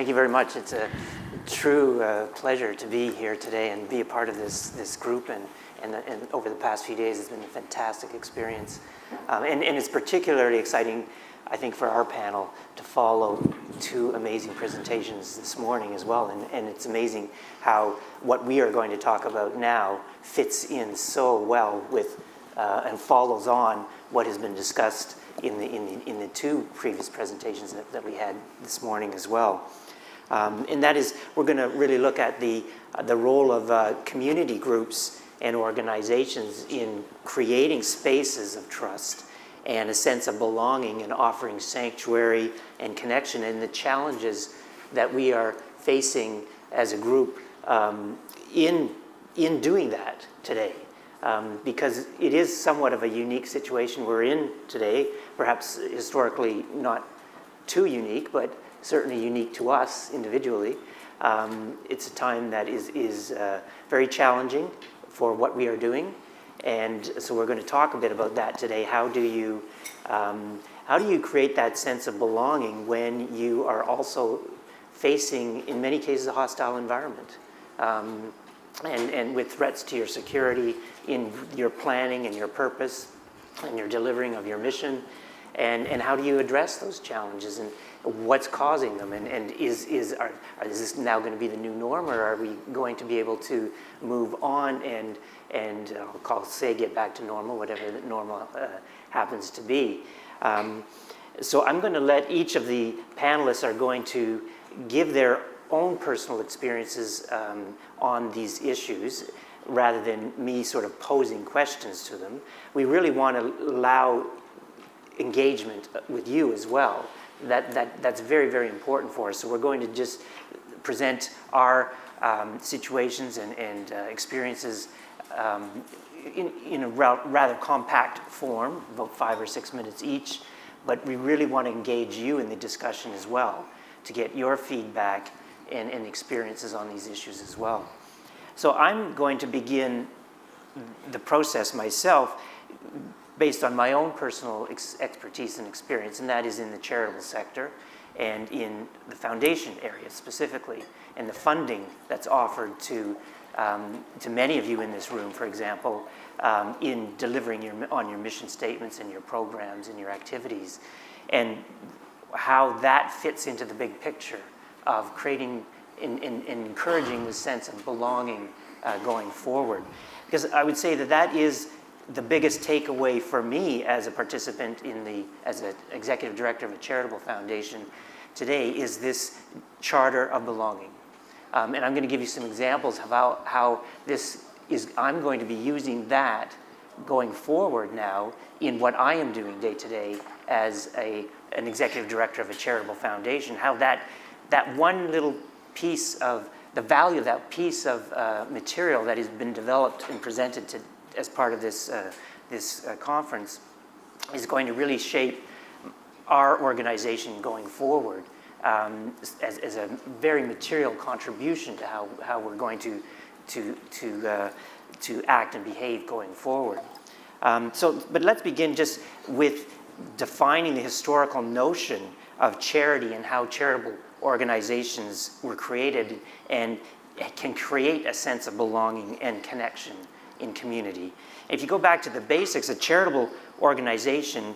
thank you very much. It's a true pleasure to be here today and be a part of this group. And over the past few days, it's been a fantastic experience. And it's particularly exciting, I think, for our panel to follow two amazing presentations this morning as well. And it's amazing how what we are going to talk about now fits in so well with and follows on what has been discussed in the two previous presentations that we had this morning as well. And that is, we're going to really look at the role of community groups and organizations in creating spaces of trust and a sense of belonging and offering sanctuary and connection, and the challenges that we are facing as a group in doing that today. Because it is somewhat of a unique situation we're in today, perhaps historically not too unique, but certainly unique to us individually. It's a time that is very challenging for what we are doing, and so we're going to talk a bit about that today. How do you create that sense of belonging when you are also facing, in many cases, a hostile environment? And with threats to your security in your planning and your purpose and your delivering of your mission, and how do you address those challenges and what's causing them, and is this now going to be the new norm, or are we going to be able to move on and get back to normal, whatever that normal happens to be. So I'm going to let each of the panelists are going to give their own personal experiences on these issues, rather than me sort of posing questions to them. We really want to allow engagement with you as well. That's very, very important for us. So we're going to just present our situations and experiences in a rather compact form, about 5 or 6 minutes each. But we really want to engage you in the discussion as well, to get your feedback and experiences on these issues as well. So I'm going to begin the process myself based on my own personal expertise and experience, and that is in the charitable sector and in the foundation area specifically, and the funding that's offered to many of you in this room, for example, in delivering on your mission statements and your programs and your activities, and how that fits into the big picture of creating and encouraging the sense of belonging going forward. Because I would say that is the biggest takeaway for me as a participant as an executive director of a charitable foundation today, is this charter of belonging. And I'm going to give you some examples of how this is. I'm going to be using that going forward now in what I am doing day to day as an executive director of a charitable foundation, how that one little piece of the value of that piece of material that has been developed and presented as part of this conference is going to really shape our organization going forward as a very material contribution to how we're going to act and behave going forward. But let's begin just with defining the historical notion of charity and how charitable organizations were created and can create a sense of belonging and connection in community. If you go back to the basics, a charitable organization,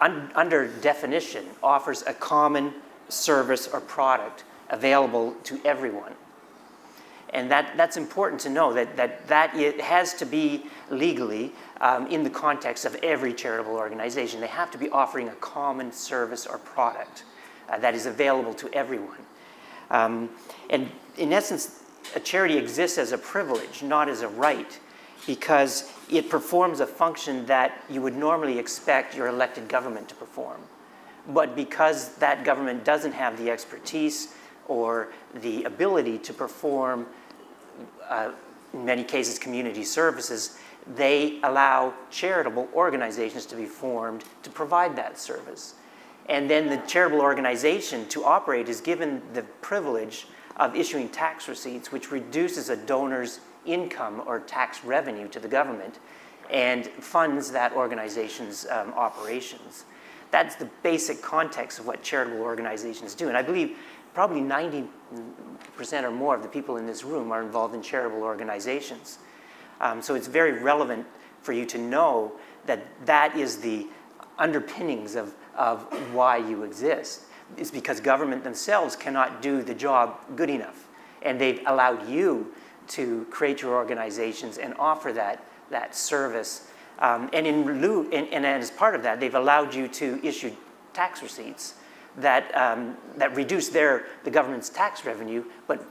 under definition, offers a common service or product available to everyone. And that's important to know, that it has to be legally in the context of every charitable organization. They have to be offering a common service or product that is available to everyone. And in essence, a charity exists as a privilege, not as a right, because it performs a function that you would normally expect your elected government to perform. But because that government doesn't have the expertise or the ability to perform, in many cases, community services, they allow charitable organizations to be formed to provide that service. And then the charitable organization to operate is given the privilege of issuing tax receipts, which reduces a donor's income or tax revenue to the government and funds that organization's operations. that's the basic context of what charitable organizations do. And I believe probably 90% or more of the people in this room are involved in charitable organizations. So it's very relevant for you to know that that is the underpinnings of why you exist. It's because government themselves cannot do the job good enough. And they've allowed you to create your organizations and offer that service. And as part of that, they've allowed you to issue tax receipts that reduce the government's tax revenue, but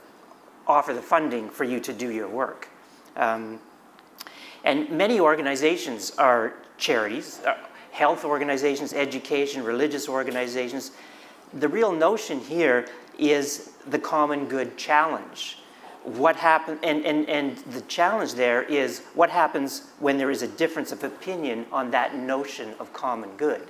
offer the funding for you to do your work. And many organizations are charities, health organizations, education, religious organizations. The real notion here is the common good challenge. What happens, and the challenge there is what happens when there is a difference of opinion on that notion of common good.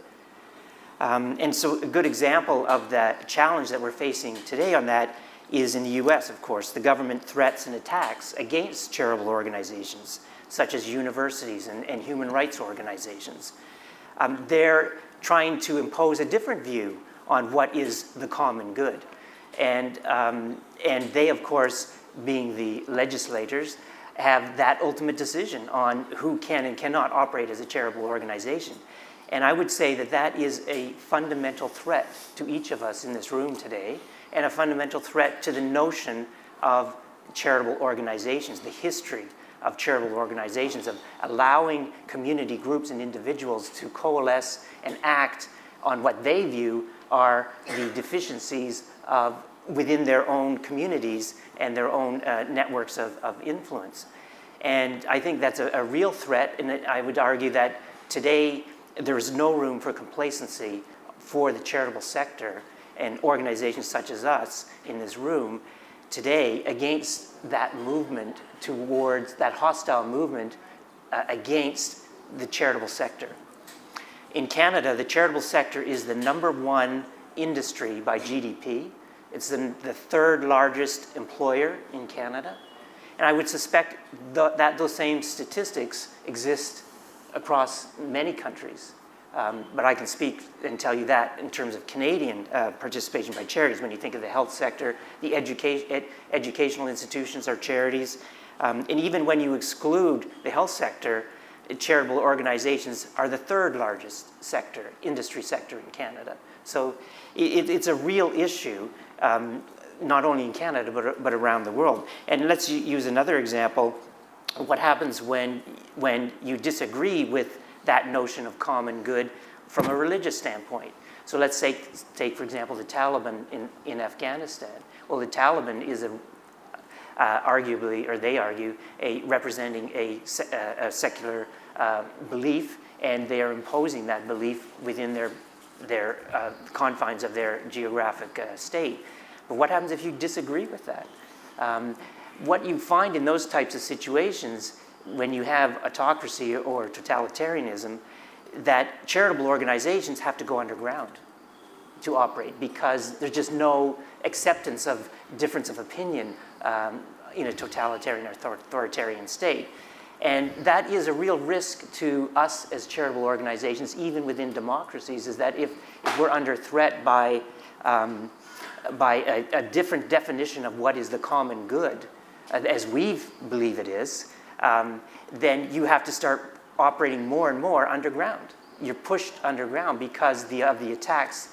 And so a good example of that challenge that we're facing today on that is in the US, of course, the government threats and attacks against charitable organizations, such as universities and human rights organizations. They're trying to impose a different view on what is the common good. And they, of course, being the legislators, have that ultimate decision on who can and cannot operate as a charitable organization. And I would say that that is a fundamental threat to each of us in this room today, and a fundamental threat to the notion of charitable organizations, the history of charitable organizations, of allowing community groups and individuals to coalesce and act on what they view are the deficiencies within their own communities and their own networks of influence. And I think that's a real threat, and I would argue that today there is no room for complacency for the charitable sector and organizations such as us in this room today against that movement towards that hostile movement against the charitable sector. In Canada, the charitable sector is the #1 industry by GDP. It's the third largest employer in Canada. And I would suspect that those same statistics exist across many countries. But I can speak and tell you that in terms of Canadian participation by charities. When you think of the health sector, the educational institutions are charities. And even when you exclude the health sector, charitable organizations are the third largest industry sector in Canada. So it's a real issue, not only in Canada, but around the world. And let's use another example. What happens when you disagree with that notion of common good from a religious standpoint? So let's say, take for example, the Taliban in Afghanistan. Well, the Taliban is arguably, or they argue, representing a secular belief, and they are imposing that belief within their confines of their geographic state. But what happens if you disagree with that? What you find in those types of situations, when you have autocracy or totalitarianism, that charitable organizations have to go underground to operate, because there's just no acceptance of difference of opinion in a totalitarian or authoritarian state. And that is a real risk to us as charitable organizations, even within democracies, is that if we're under threat by a different definition of what is the common good, as we believe it is, then you have to start operating more and more underground. You're pushed underground because of the attacks,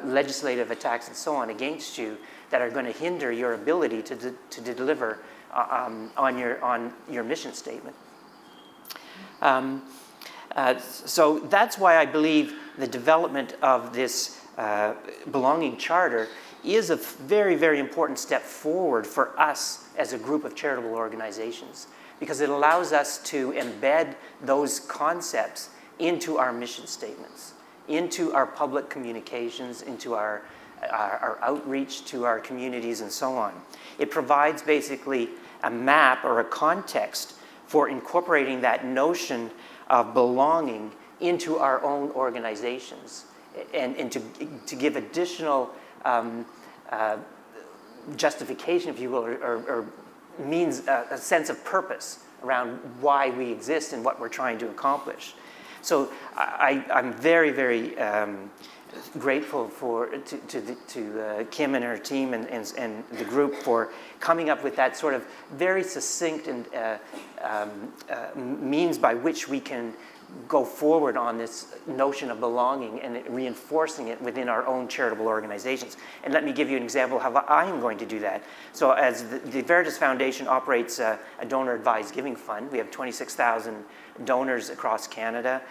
legislative attacks and so on against you, that are going to hinder your ability to deliver on your mission statement. So that's why I believe the development of this belonging charter is a very, very important step forward for us as a group of charitable organizations, because it allows us to embed those concepts into our mission statements, into our public communications, into our outreach to our communities and so on. It provides basically a map or a context for incorporating that notion of belonging into our own organizations, and to give additional justification, if you will, or means a sense of purpose around why we exist and what we're trying to accomplish. So I'm very, very grateful to Kim and her team and the group for coming up with that sort of very succinct and means by which we can go forward on this notion of belonging and reinforcing it within our own charitable organizations. And let me give you an example of how I am going to do that. So as the Veritas Foundation operates a donor-advised giving fund, we have 26,000 donors across Canada.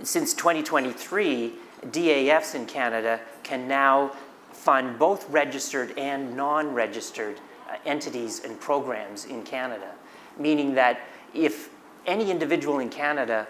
Since 2023, DAFs in Canada can now fund both registered and non-registered entities and programs in Canada, meaning that if any individual in Canada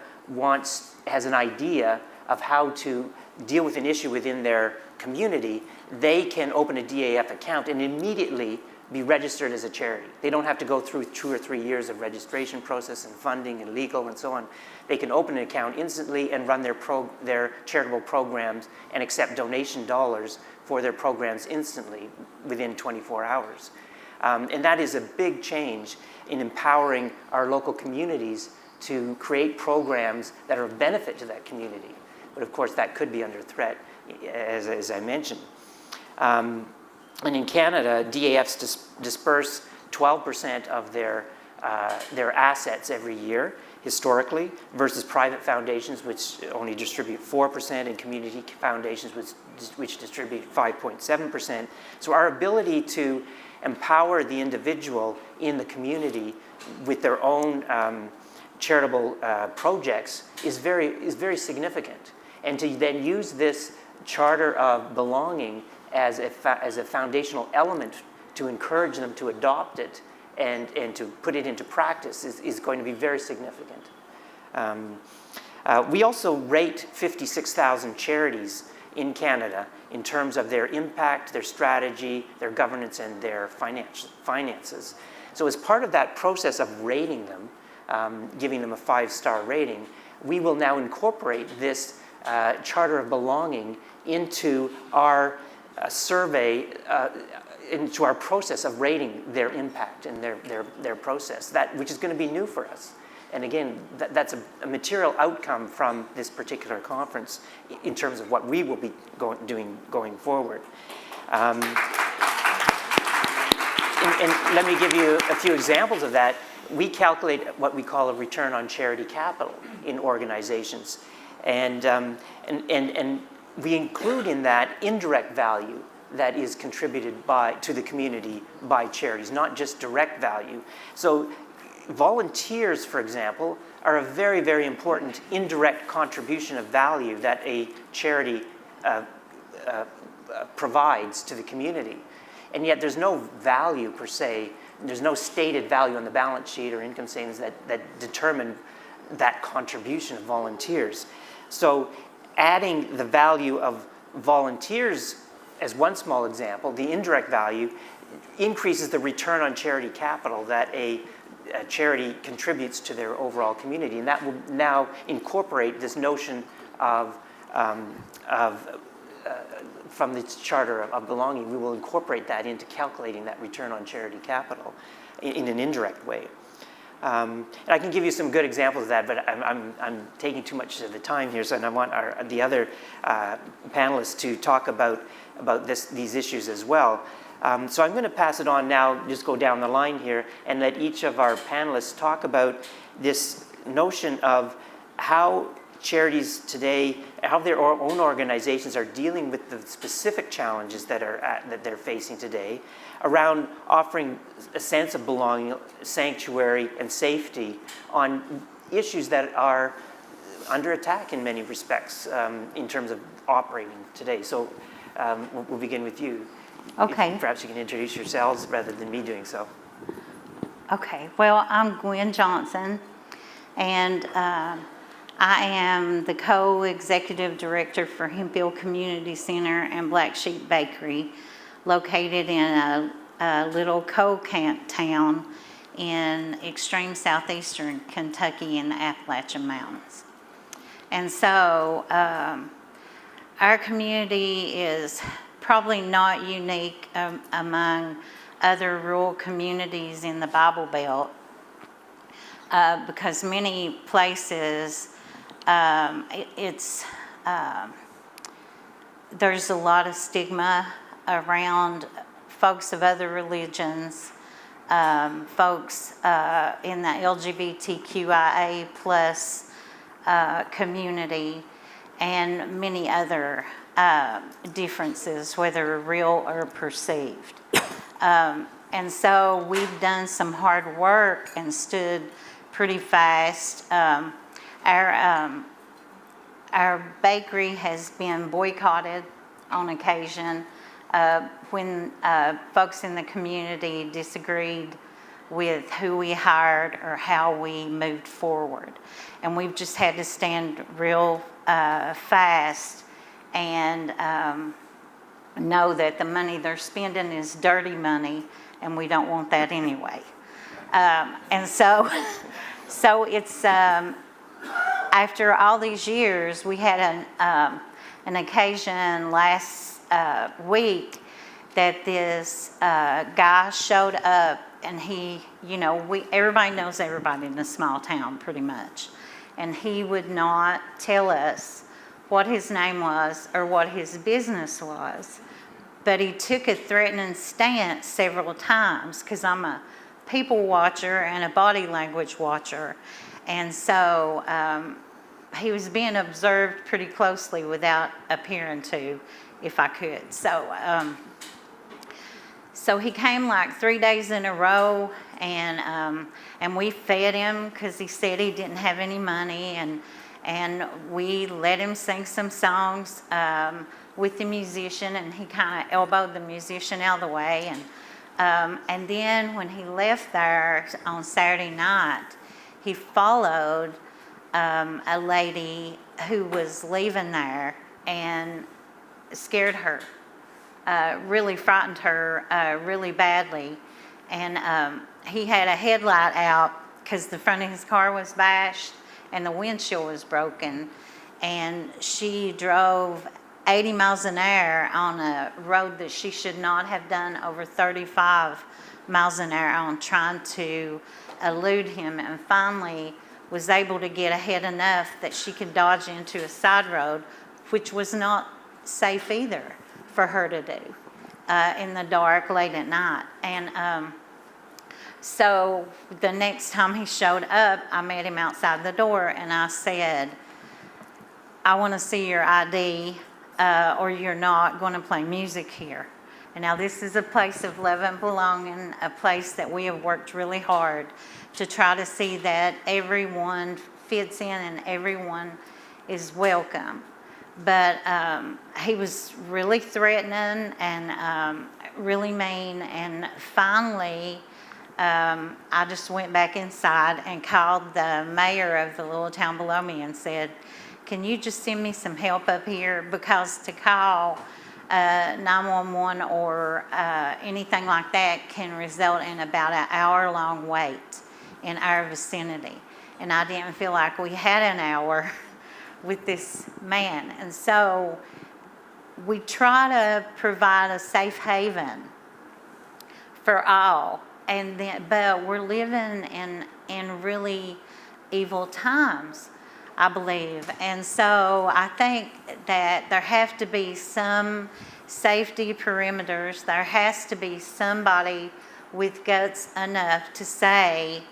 has an idea of how to deal with an issue within their community, they can open a DAF account and immediately be registered as a charity. They don't have to go through 2 or 3 years of registration process and funding and legal and so on. They can open an account instantly and run their charitable programs and accept donation dollars for their programs instantly within 24 hours. And that is a big change in empowering our local communities to create programs that are of benefit to that community. But of course, that could be under threat, as I mentioned. And in Canada, DAFs disperse 12% of their assets every year, historically, versus private foundations, which only distribute 4%, and community foundations, which distribute 5.7%. So our ability to empower the individual in the community with their own charitable projects is very significant. And to then use this charter of belonging as a foundational element to encourage them to adopt it and to put it into practice is going to be very significant. We also rate 56,000 charities in Canada in terms of their impact, their strategy, their governance, and their finances. So as part of that process of rating them, giving them a 5-star rating, we will now incorporate this charter of belonging into our survey, into our process of rating their impact and their process, which is going to be new for us. And again, that's a material outcome from this particular conference in terms of what we will be doing going forward. And let me give you a few examples of that. We calculate what we call a return on charity capital in organizations. And we include in that indirect value that is contributed to the community by charities, not just direct value. So volunteers, for example, are a very, very important indirect contribution of value that a charity provides to the community. And yet there's no value per se, there's no stated value on the balance sheet or income statements that determine that contribution of volunteers. So adding the value of volunteers as one small example, the indirect value increases the return on charity capital that a charity contributes to their overall community. And that will now incorporate this notion from the Charter of Belonging. We will incorporate that into calculating that return on charity capital in an indirect way. And I can give you some good examples of that, but I'm taking too much of the time here, so I want the other panelists to talk about these issues as well. So I'm going to pass it on now, just go down the line here, and let each of our panelists talk about this notion of how charities today, how their own organizations are dealing with the specific challenges that they're facing today around offering a sense of belonging, sanctuary, and safety on issues that are under attack in many respects in terms of operating today. So we'll begin with you. Okay. Perhaps you can introduce yourselves rather than me doing so. Okay. Well, I'm Gwen Johnson, and I am the co-executive director for Hemphill Community Center and Black Sheep Bakery, located in a little coal camp town in extreme southeastern Kentucky in the Appalachian Mountains. And so our community is probably not unique among other rural communities in the Bible Belt. because many places, there's a lot of stigma around folks of other religions, folks in the LGBTQIA plus community, and many other differences, whether real or perceived. And so we've done some hard work and stood pretty fast. Our bakery has been boycotted on occasion when folks in the community disagreed with who we hired or how we moved forward. And we've just had to stand real fast and know that the money they're spending is dirty money, and we don't want that anyway. And so it's, after all these years, we had an occasion last week that this guy showed up, and he, everybody knows everybody in a small town pretty much, and he would not tell us what his name was or what his business was, but he took a threatening stance several times, because I'm a people watcher and a body language watcher, and so he was being observed pretty closely without appearing to, if I could. So he came like 3 days in a row, and we fed him because he said he didn't have any money, and we let him sing some songs with the musician, and he kind of elbowed the musician out of the way, and then when he left there on Saturday night, he followed a lady who was leaving there and scared her, really frightened her really badly. And he had a headlight out because the front of his car was bashed and the windshield was broken. And she drove 80 miles an hour on a road that she should not have done over 35 miles an hour on, trying to elude him, and finally was able to get ahead enough that she could dodge into a side road, which was not safe either for her to do in the dark late at night. And so the next time he showed up, I met him outside the door, and I said, I want to see your ID or you're not going to play music here. And now this is a place of love and belonging, a place that we have worked really hard to try to see that everyone fits in and everyone is welcome. But he was really threatening and really mean, and finally I just went back inside and called the mayor of the little town below me and said, can you just send me some help up here? Because to call 911 or anything like that can result in about an hour-long wait in our vicinity. And I didn't feel like we had an hour with this man. And so we try to provide a safe haven for all. But we're living in really evil times, I believe. And so I think that there have to be some safety perimeters. There has to be somebody with guts enough to say,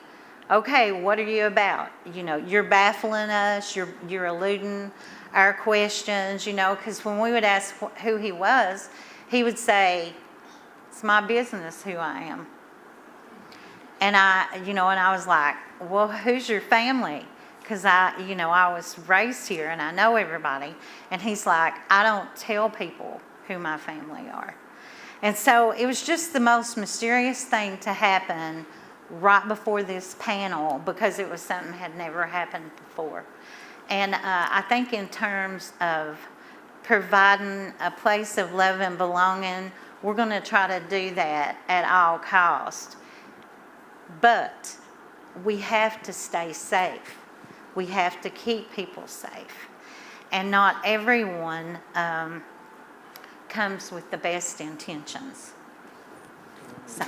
okay, what are you about? You're baffling us, you're eluding our questions, because when we would ask who he was, he would say, it's my business who I am. And I was like, well, who's your family? Because I was raised here and I know everybody. And he's like, I don't tell people who my family are. And so it was just the most mysterious thing to happen right before this panel, because it was something that had never happened before. And I think in terms of providing a place of love and belonging, we're going to try to do that at all cost. But we have to stay safe. We have to keep people safe. And not everyone comes with the best intentions. So.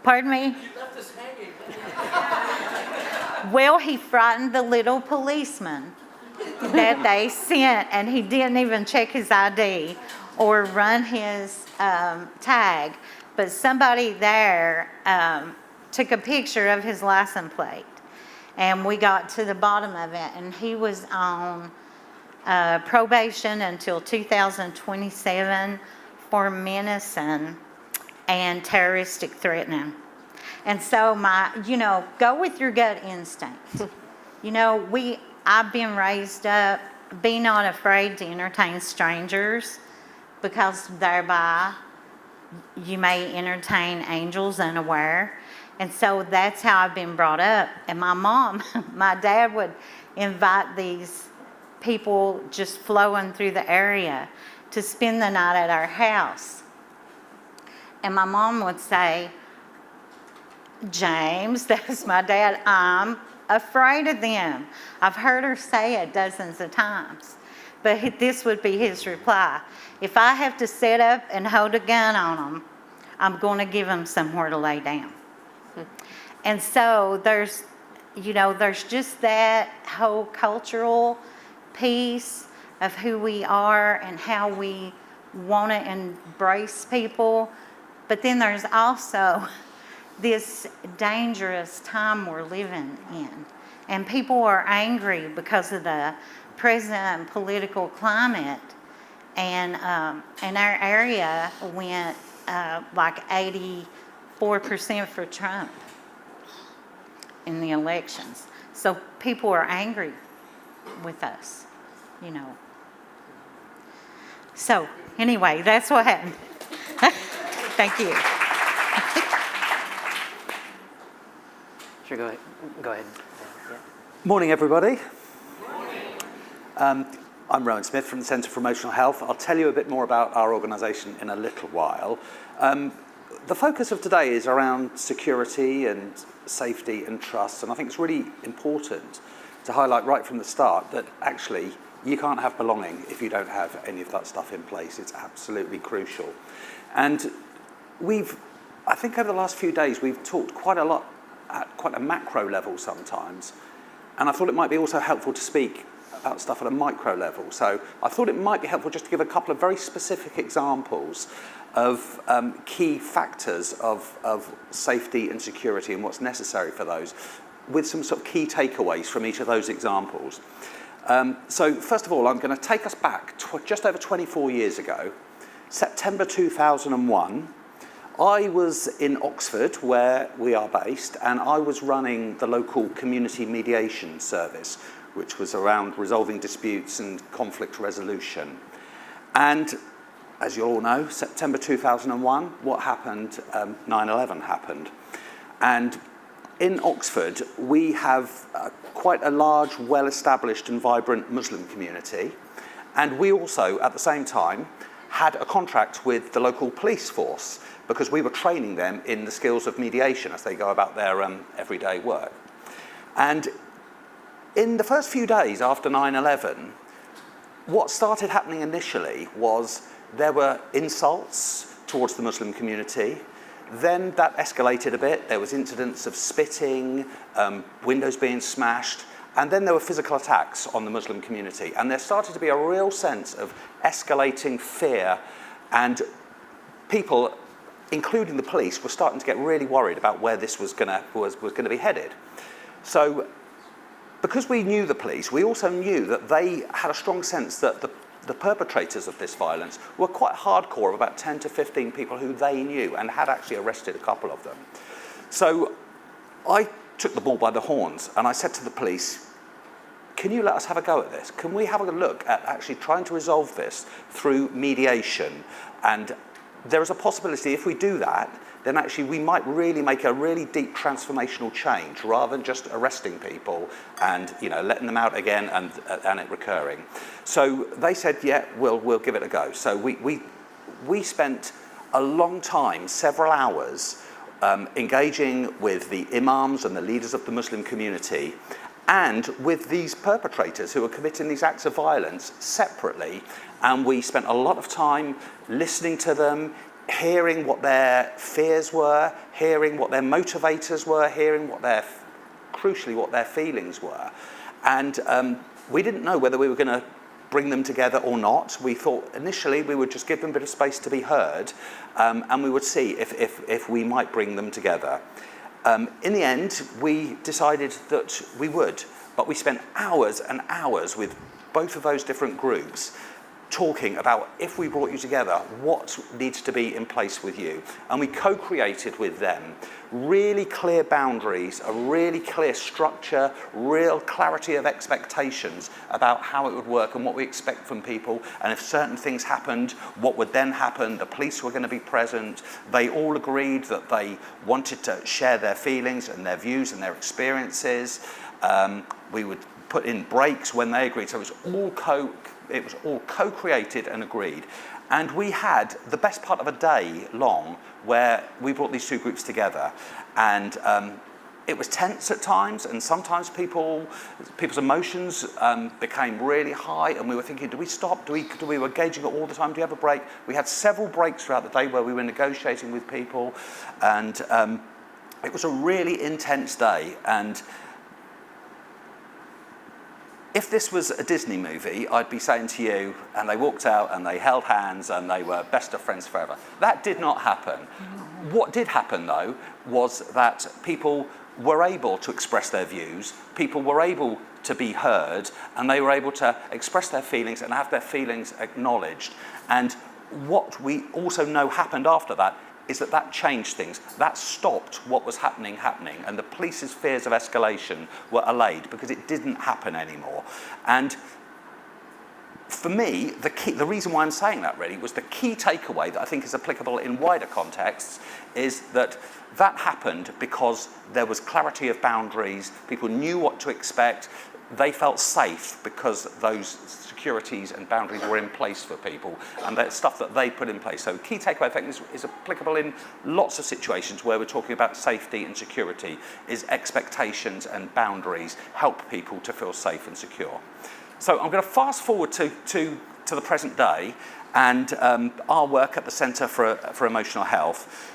Pardon me? You left us hanging. Well, he frightened the little policeman that they sent, and he didn't even check his ID or run his tag. But somebody there took a picture of his license plate, and we got to the bottom of it, and he was on probation until 2027 for menacing and terroristic threatening. And so go with your gut instinct. I've been raised up, be not afraid to entertain strangers, because thereby you may entertain angels unaware. And so that's how I've been brought up. And my dad would invite these people just flowing through the area to spend the night at our house. And my mom would say, James, that's my dad, I'm afraid of them. I've heard her say it dozens of times. But this would be his reply. If I have to set up and hold a gun on them, I'm going to give them somewhere to lay down. And so there's just that whole cultural piece of who we are and how we want to embrace people. But then there's also this dangerous time we're living in. And people are angry because of the present political climate. And our area went like 84% for Trump in the elections. So people are angry with us, So anyway, that's what happened. Thank you. Sure, go ahead. Yeah. Morning, everybody. I'm Rowen Smith from the Centre for Emotional Health. I'll tell you a bit more about our organisation in a little while. The focus of today is around security and safety and trust, and I think it's really important to highlight right from the start that actually you can't have belonging if you don't have any of that stuff in place. It's absolutely crucial. And I think over the last few days, we've talked quite a lot at quite a macro level sometimes, and I thought it might be also helpful to speak about stuff at a micro level. So I thought it might be helpful just to give a couple of very specific examples of key factors of safety and security and what's necessary for those, with some sort of key takeaways from each of those examples. So first of all, I'm going to take us back just over 24 years ago, September 2001. I was in Oxford, where we are based, and I was running the local community mediation service, which was around resolving disputes and conflict resolution. And as you all know, September 2001, what happened? 9/11 happened. And in Oxford, we have quite a large, well-established and vibrant Muslim community. And we also, at the same time, had a contract with the local police force because we were training them in the skills of mediation as they go about their everyday work. And in the first few days after 9/11, what started happening initially was there were insults towards the Muslim community. Then that escalated a bit. There was incidents of spitting, windows being smashed, and then there were physical attacks on the Muslim community. And there started to be a real sense of escalating fear, and people, including the police, were starting to get really worried about where this was going to be headed. So because we knew the police, we also knew that they had a strong sense that the perpetrators of this violence were quite hardcore, about 10 to 15 people who they knew, and had actually arrested a couple of them. So I took the bull by the horns and I said to the police, can you let us have a go at this? Can we have a look at actually trying to resolve this through mediation? And there is a possibility if we do that, then actually we might really make a really deep transformational change rather than just arresting people and letting them out again and it recurring. So they said, yeah, we'll give it a go. So we spent a long time, several hours, engaging with the imams and the leaders of the Muslim community and with these perpetrators who were committing these acts of violence separately. And we spent a lot of time listening to them, hearing what their fears were, hearing what their motivators were, hearing crucially what their feelings were. And we didn't know whether we were going to bring them together or not. We thought initially we would just give them a bit of space to be heard, and we would see if we might bring them together. In the end, we decided that we would, but we spent hours and hours with both of those different groups talking about, if we brought you together, what needs to be in place with you. And we co-created with them really clear boundaries, a really clear structure, real clarity of expectations about how it would work and what we expect from people. And if certain things happened, what would then happen? The police were going to be present. They all agreed that they wanted to share their feelings and their views and their experiences. We would put in breaks when they agreed. So it was all co-created and agreed. And we had the best part of a day long where we brought these two groups together. And it was tense at times, and sometimes people's emotions became really high, and we were thinking, do we stop? We were gauging it all the time. Do we have a break? We had several breaks throughout the day where we were negotiating with people. And it was a really intense day. And if this was a Disney movie, I'd be saying to you, and they walked out and they held hands and they were best of friends forever. That did not happen. What did happen, though, was that people were able to express their views, people were able to be heard, and they were able to express their feelings and have their feelings acknowledged. And what we also know happened after that is that changed things. That stopped what was happening, and the police's fears of escalation were allayed because it didn't happen anymore. And for me, the reason why I'm saying that really was the key takeaway that I think is applicable in wider contexts is that happened because there was clarity of boundaries, people knew what to expect, they felt safe because those securities and boundaries were in place for people, and that's stuff that they put in place. So key takeaway, I think, is applicable in lots of situations where we're talking about safety and security, is expectations and boundaries help people to feel safe and secure. So I'm going to fast forward to the present day and our work at the Centre for Emotional Health,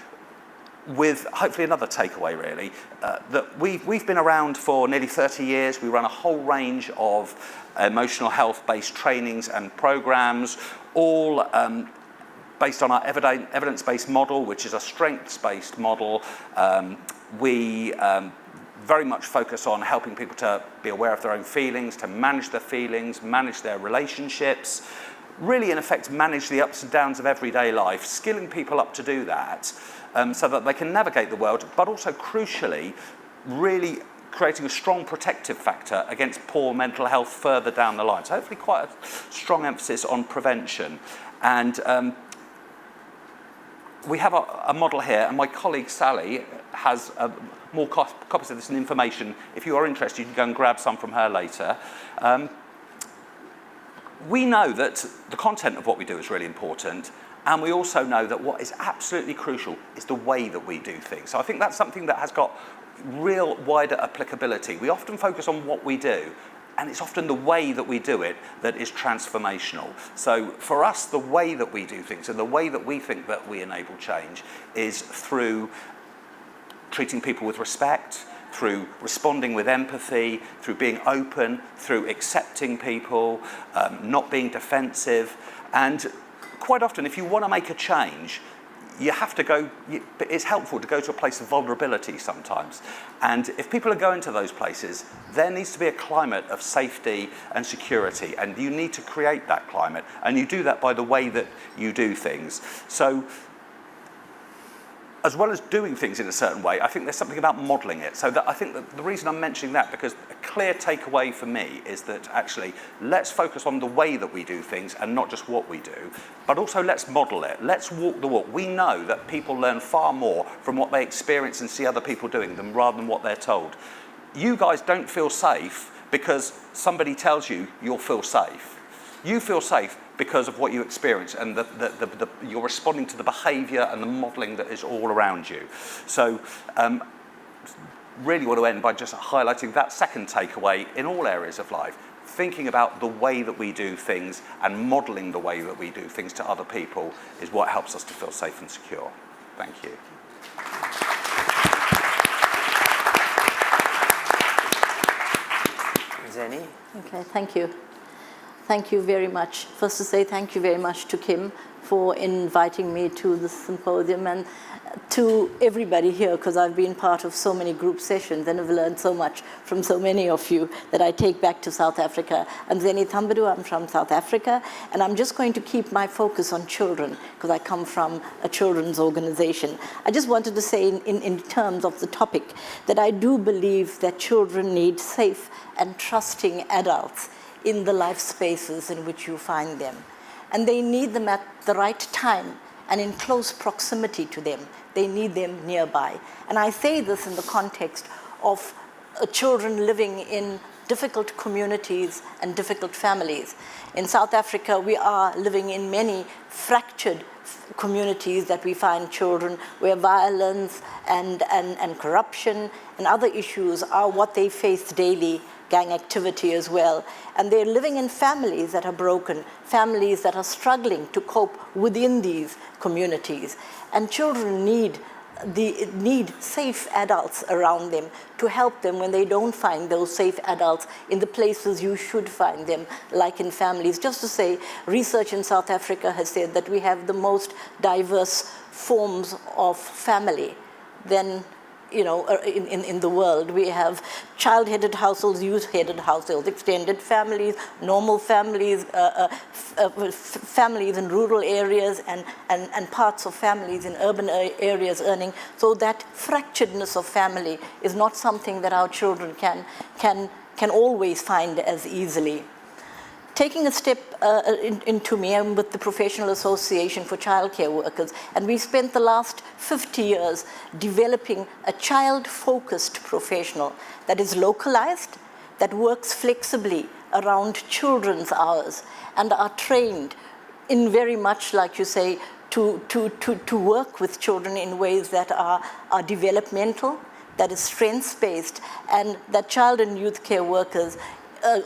with hopefully another takeaway really, that we've been around for nearly 30 years. We run a whole range of emotional health-based trainings and programs, all based on our evidence-based model, which is a strengths-based model. We very much focus on helping people to be aware of their own feelings, to manage their feelings, manage their relationships, really in effect manage the ups and downs of everyday life, skilling people up to do that, so that they can navigate the world, but also crucially, really creating a strong protective factor against poor mental health further down the line. So hopefully quite a strong emphasis on prevention. And we have a model here, and my colleague Sally has more copies of this and information. If you are interested, you can go and grab some from her later. We know that the content of what we do is really important, and we also know that what is absolutely crucial is the way that we do things. So I think that's something that has got real wider applicability. We often focus on what we do, and it's often the way that we do it that is transformational. So for us, the way that we do things and the way that we think that we enable change is through treating people with respect, through responding with empathy, through being open, through accepting people, not being defensive. And quite often, if you want to make a change, you have to go, it's helpful to go to a place of vulnerability sometimes. And if people are going to those places, there needs to be a climate of safety and security, and you need to create that climate, and you do that by the way that you do things. So, as well as doing things in a certain way, I think there's something about modelling it. So I think that the reason I'm mentioning that, because a clear takeaway for me is that actually let's focus on the way that we do things and not just what we do, but also let's model it. Let's walk the walk. We know that people learn far more from what they experience and see other people doing them rather than what they're told. You guys don't feel safe because somebody tells you you'll feel safe. You feel safe because of what you experience, and you're responding to the behaviour and the modelling that is all around you. So really want to end by just highlighting that second takeaway in all areas of life. thinking about the way that we do things and modelling the way that we do things to other people is what helps us to feel safe and secure. Thank you. Zeni? Okay, thank you. Thank you very much. First to say thank you very much to Kim for inviting me to the symposium, and to everybody here, because I've been part of so many group sessions and have learned so much from so many of you that I take back to South Africa. I'm Zeni Thumbadoo, I'm from South Africa, and I'm just going to keep my focus on children because I come from a children's organization. I just wanted to say in terms of the topic that I do believe that children need safe and trusting adults in the life spaces in which you find them. And they need them at the right time and in close proximity to them. They need them nearby. And I say this in the context of children living in difficult communities and difficult families. In South Africa, we are living in many fractured communities that we find children where violence and corruption and other issues are what they face daily, gang activity as well. And they're living in families that are broken, families that are struggling to cope within these communities. And children need safe adults around them to help them when they don't find those safe adults in the places you should find them, like in families. Just to say, research in South Africa has said that we have the most diverse forms of family than in the world. We have child-headed households, youth-headed households, extended families, normal families, families in rural areas, and parts of families in urban areas earning. So that fracturedness of family is not something that our children can always find as easily. Taking a step into me, I'm with the Professional Association for Childcare Workers, and we spent the last 50 years developing a child-focused professional that is localized, that works flexibly around children's hours, and are trained in very much, like you say, to work with children in ways that are developmental, that is strengths-based, and that child and youth care workers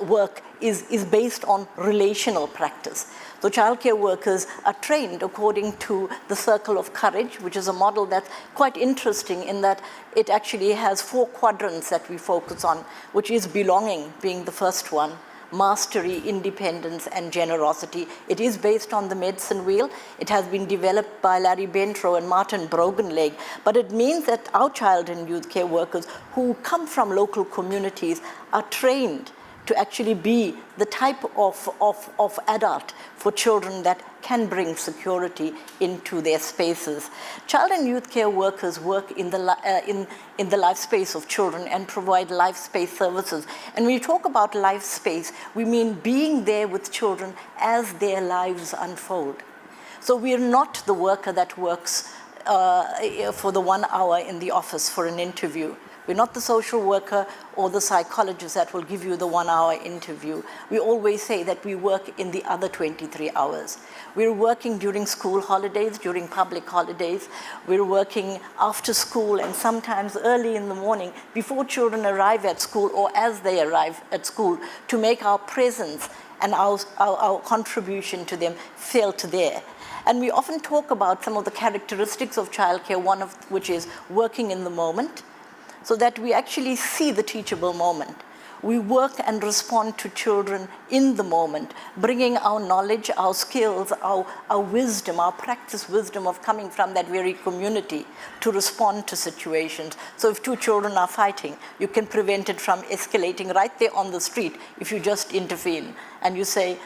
work is based on relational practice. So childcare workers are trained according to the Circle of Courage, which is a model that's quite interesting in that it actually has 4 quadrants that we focus on, which is belonging being the first one, mastery, independence, and generosity. It is based on the medicine wheel. It has been developed by Larry Bentro and Martin Broganleg, but it means that our child and youth care workers who come from local communities are trained to actually be the type of adult for children that can bring security into their spaces. Child and youth care workers work in the life space of children and provide life space services. And when we talk about life space, we mean being there with children as their lives unfold. So we're not the worker that works for the 1 hour in the office for an interview. We're not the social worker or the psychologist that will give you the 1 hour interview. We always say that we work in the other 23 hours. We're working during school holidays, during public holidays. We're working after school and sometimes early in the morning before children arrive at school or as they arrive at school to make our presence and our contribution to them felt there. And we often talk about some of the characteristics of childcare, one of which is working in the moment, so that we actually see the teachable moment. We work and respond to children in the moment, bringing our knowledge, our skills, our wisdom, our practice wisdom of coming from that very community to respond to situations. So if 2 children are fighting, you can prevent it from escalating right there on the street if you just intervene and you say,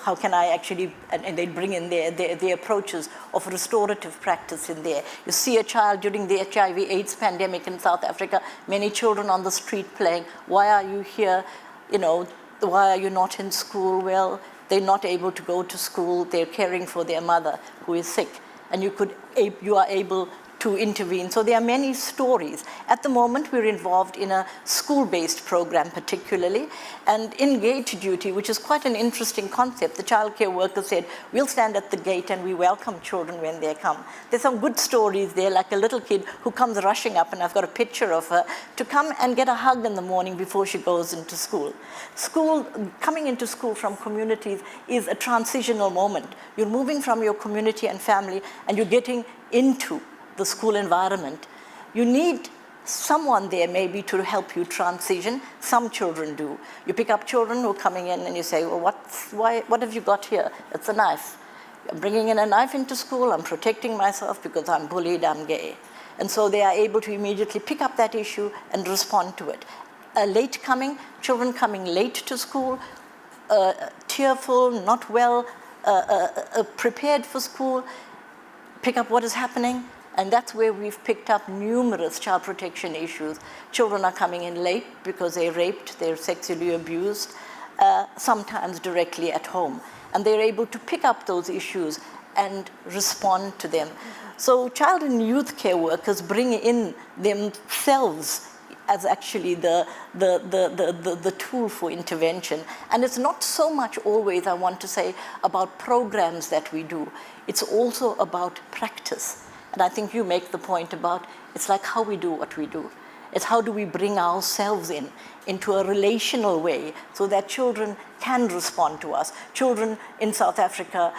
how can I actually, and they bring in their approaches of restorative practice in there. You see a child during the HIV/AIDS pandemic in South Africa, many children on the street playing, why are you here? Why are you not in school? Well, they're not able to go to school, they're caring for their mother who is sick. And you are able to intervene. So there are many stories. At the moment, we're involved in a school-based program particularly, and in gate duty, which is quite an interesting concept, the childcare worker said, we'll stand at the gate and we welcome children when they come. There's some good stories there, like a little kid who comes rushing up, and I've got a picture of her, to come and get a hug in the morning before she goes into school. Coming into school from communities is a transitional moment. You're moving from your community and family, and you're getting into the school environment. You need someone there maybe to help you transition. Some children do. You pick up children who are coming in and you say, well, what have you got here? It's a knife. I'm bringing in a knife into school. I'm protecting myself because I'm bullied, I'm gay. And so they are able to immediately pick up that issue and respond to it. Children coming late to school, tearful, not well, prepared for school, pick up what is happening, and that's where we've picked up numerous child protection issues. Children are coming in late because they're raped, they're sexually abused, sometimes directly at home. And they're able to pick up those issues and respond to them. So child and youth care workers bring in themselves as actually the tool for intervention. And it's not so much always, I want to say, about programs that we do. It's also about practice. And I think you make the point about, it's like how we do what we do. It's how do we bring ourselves into a relational way so that children can respond to us. Children in South Africa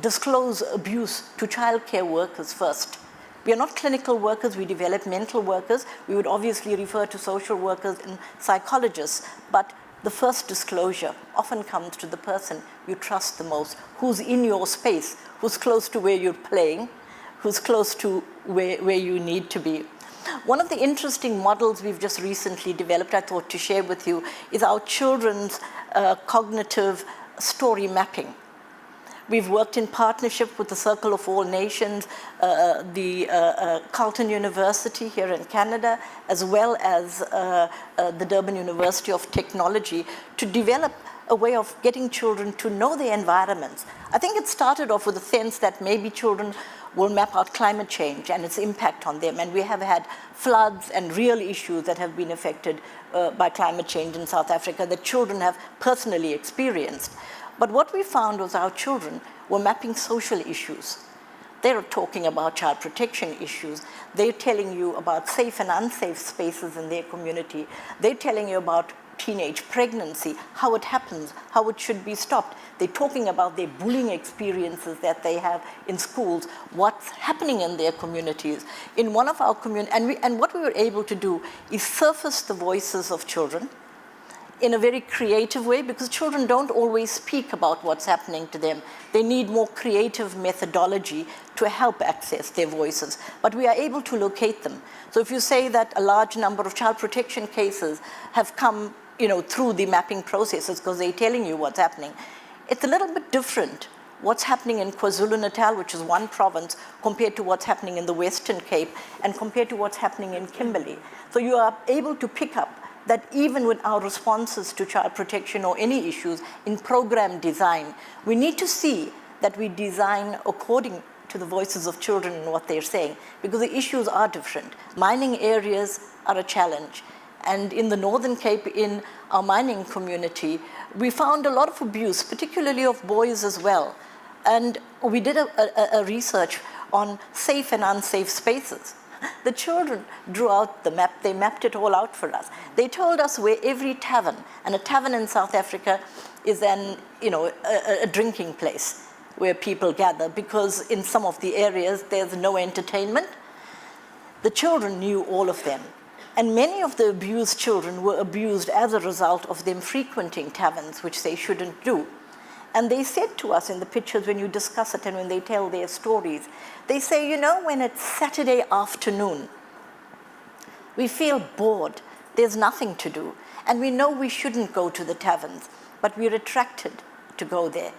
disclose abuse to childcare workers first. We are not clinical workers, we develop mental workers. We would obviously refer to social workers and psychologists, but the first disclosure often comes to the person you trust the most, who's in your space, who's close to where you're playing, who's close to where you need to be. One of the interesting models we've just recently developed, I thought to share with you, is our children's cognitive story mapping. We've worked in partnership with the Circle of All Nations, the Carleton University here in Canada, as well as the Durban University of Technology, to develop a way of getting children to know their environments. I think it started off with a sense that maybe children will map out climate change and its impact on them. And we have had floods and real issues that have been affected by climate change in South Africa that children have personally experienced. But what we found was our children were mapping social issues. They're talking about child protection issues. They're telling you about safe and unsafe spaces in their community. They're telling you about teenage pregnancy, how it happens, how it should be stopped. They're talking about their bullying experiences that they have in schools, what's happening in their communities. In one of our communities, and what we were able to do is surface the voices of children in a very creative way, because children don't always speak about what's happening to them. They need more creative methodology to help access their voices, but we are able to locate them. So if you say that a large number of child protection cases have come through the mapping processes because they're telling you what's happening, it's a little bit different what's happening in KwaZulu-Natal, which is one province, compared to what's happening in the Western Cape and compared to what's happening in Kimberley. So you are able to pick up that even with our responses to child protection or any issues in program design, we need to see that we design according to the voices of children and what they're saying, because the issues are different. Mining areas are a challenge. And in the Northern Cape, in our mining community, we found a lot of abuse, particularly of boys as well. And we did a research on safe and unsafe spaces. The children drew out the map, they mapped it all out for us. They told us where every tavern, and a tavern in South Africa is a drinking place where people gather, because in some of the areas there's no entertainment. The children knew all of them. And many of the abused children were abused as a result of them frequenting taverns, which they shouldn't do. And they said to us in the pictures, when you discuss it and when they tell their stories, they say, when it's Saturday afternoon, we feel bored, there's nothing to do. And we know we shouldn't go to the taverns, but we're attracted to go there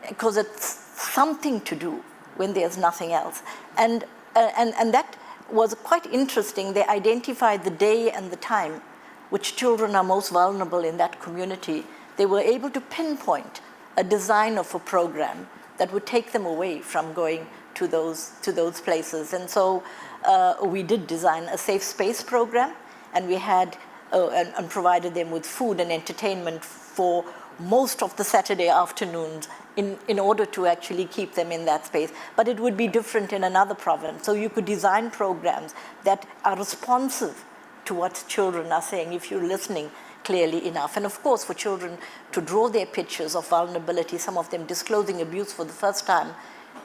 because it's something to do when there's nothing else. And that was quite interesting. They identified the day and the time which children are most vulnerable in that community. They were able to pinpoint a design of a program that would take them away from going to those places. And so we did design a safe space program, and we had and provided them with food and entertainment for most of the Saturday afternoons in order to actually keep them in that space. But it would be different in another province. So you could design programs that are responsive to what children are saying if you're listening clearly enough. And of course, for children to draw their pictures of vulnerability, some of them disclosing abuse for the first time,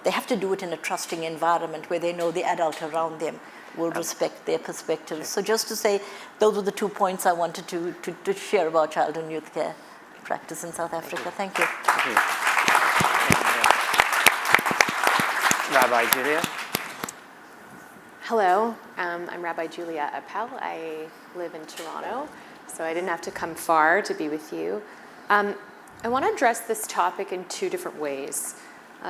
they have to do it in a trusting environment where they know the adult around them will respect their perspectives. So just to say, those were the 2 points I wanted to share about child and youth care practice in South Africa. Thank you. Thank you. Rabbi Julia. Hello, I'm Rabbi Julia Appel. I live in Toronto, so I didn't have to come far to be with you. I want to address this topic in 2 different ways.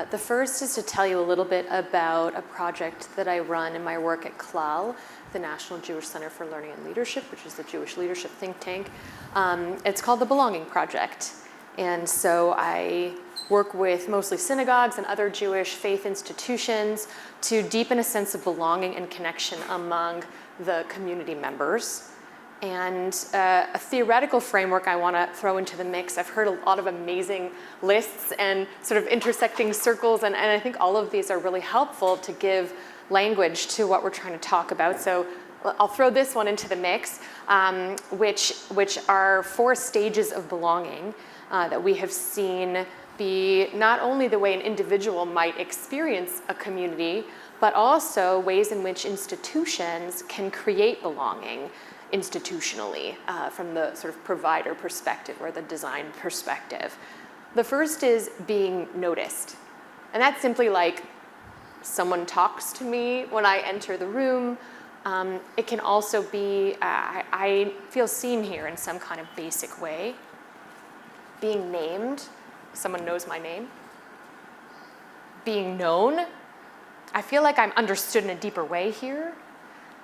The first is to tell you a little bit about a project that I run in my work at Clal, the National Jewish Center for Learning and Leadership, which is the Jewish leadership think tank. It's called the Belonging Project. And so I work with mostly synagogues and other Jewish faith institutions to deepen a sense of belonging and connection among the community members. And a theoretical framework I want to throw into the mix. I've heard a lot of amazing lists and sort of intersecting circles, and I think all of these are really helpful to give language to what we're trying to talk about. So I'll throw this one into the mix, which are 4 stages of belonging that we have seen be not only the way an individual might experience a community, but also ways in which institutions can create belonging institutionally from the sort of provider perspective or the design perspective. The first is being noticed. And that's simply like someone talks to me when I enter the room. It can also be I feel seen here in some kind of basic way. Being named, someone knows my name. Being known, I feel like I'm understood in a deeper way here.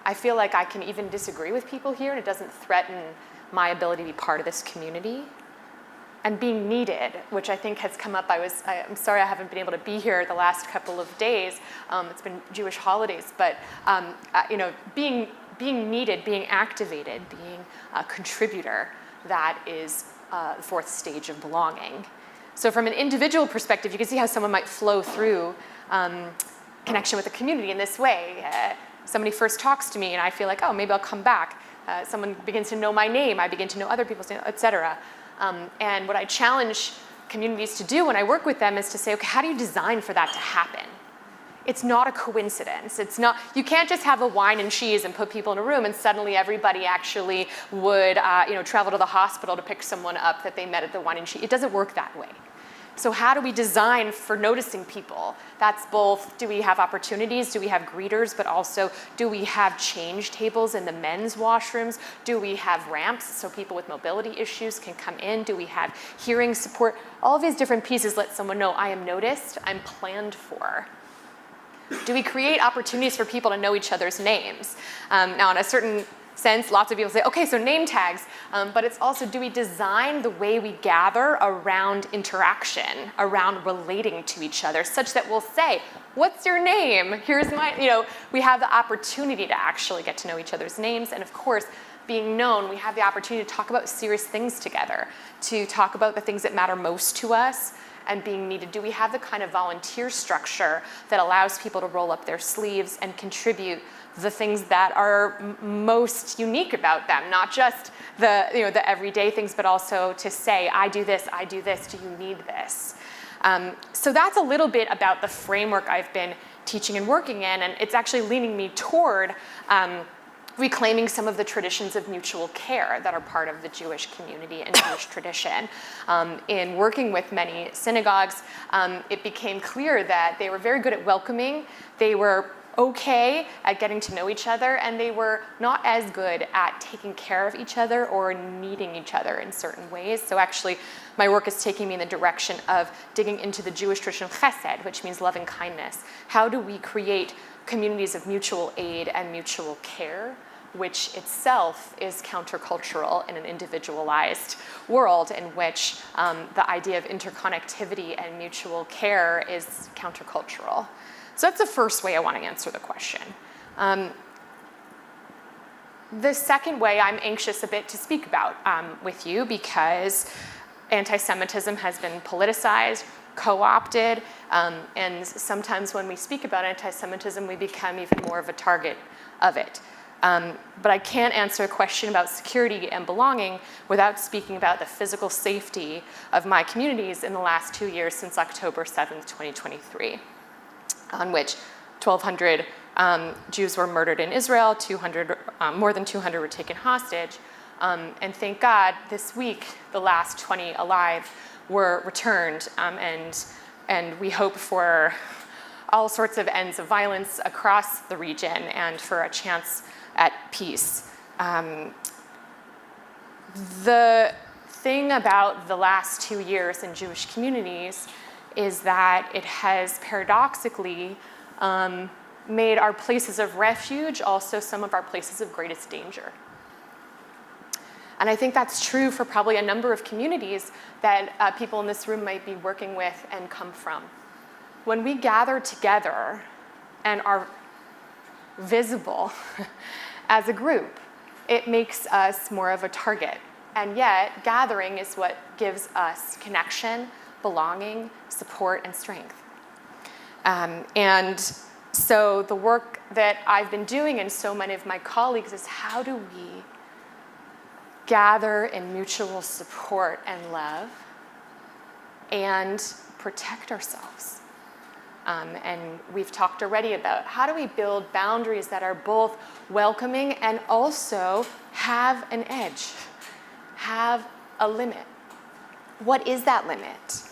I feel like I can even disagree with people here and it doesn't threaten my ability to be part of this community. And being needed, which I think has come up. I'm sorry I haven't been able to be here the last couple of days. It's been Jewish holidays, but being needed, being activated, being a contributor, that is the 4th stage of belonging. So from an individual perspective, you can see how someone might flow through connection with the community in this way. Somebody first talks to me and I feel like, oh, maybe I'll come back. Someone begins to know my name, I begin to know other people's name, et cetera. And what I challenge communities to do when I work with them is to say, okay, how do you design for that to happen? It's not a coincidence. It's not, you can't just have a wine and cheese and put people in a room and suddenly everybody actually would travel to the hospital to pick someone up that they met at the wine and cheese. It doesn't work that way. So how do we design for noticing people? That's both, do we have opportunities? Do we have greeters? But also, do we have change tables in the men's washrooms? Do we have ramps so people with mobility issues can come in? Do we have hearing support? All of these different pieces let someone know I am noticed, I'm planned for. Do we create opportunities for people to know each other's names? Now, in a certain sense, lots of people say, okay, so name tags, but it's also, do we design the way we gather around interaction, around relating to each other, such that we'll say, what's your name? Here's my, we have the opportunity to actually get to know each other's names, and of course, being known, we have the opportunity to talk about serious things together, to talk about the things that matter most to us, and being needed. Do we have the kind of volunteer structure that allows people to roll up their sleeves and contribute the things that are most unique about them, not just the everyday things, but also to say, I do this, do you need this? So that's a little bit about the framework I've been teaching and working in, and it's actually leaning me toward reclaiming some of the traditions of mutual care that are part of the Jewish community and Jewish tradition. In working with many synagogues, it became clear that they were very good at welcoming, they were okay at getting to know each other, and they were not as good at taking care of each other or needing each other in certain ways. So actually, my work is taking me in the direction of digging into the Jewish tradition of chesed, which means loving kindness. How do we create communities of mutual aid and mutual care, which itself is countercultural in an individualized world in which the idea of interconnectivity and mutual care is countercultural. So that's the first way I want to answer the question. The second way I'm anxious a bit to speak about with you, because anti-Semitism has been politicized, co-opted, and sometimes when we speak about anti-Semitism, we become even more of a target of it. But I can't answer a question about security and belonging without speaking about the physical safety of my communities in the last 2 years since October 7th, 2023, on which 1,200 Jews were murdered in Israel, more than 200 were taken hostage, and thank God this week the last 20 alive were returned, and we hope for all sorts of ends of violence across the region and for a chance at peace. The thing about the last 2 years in Jewish communities is that it has paradoxically made our places of refuge also some of our places of greatest danger. And I think that's true for probably a number of communities that people in this room might be working with and come from. When we gather together and are visible as a group, it makes us more of a target. And yet, gathering is what gives us connection, belonging, support, and strength. And so the work that I've been doing and so many of my colleagues is how do we gather in mutual support and love and protect ourselves. And we've talked already about how do we build boundaries that are both welcoming and also have an edge, have a limit. What is that limit?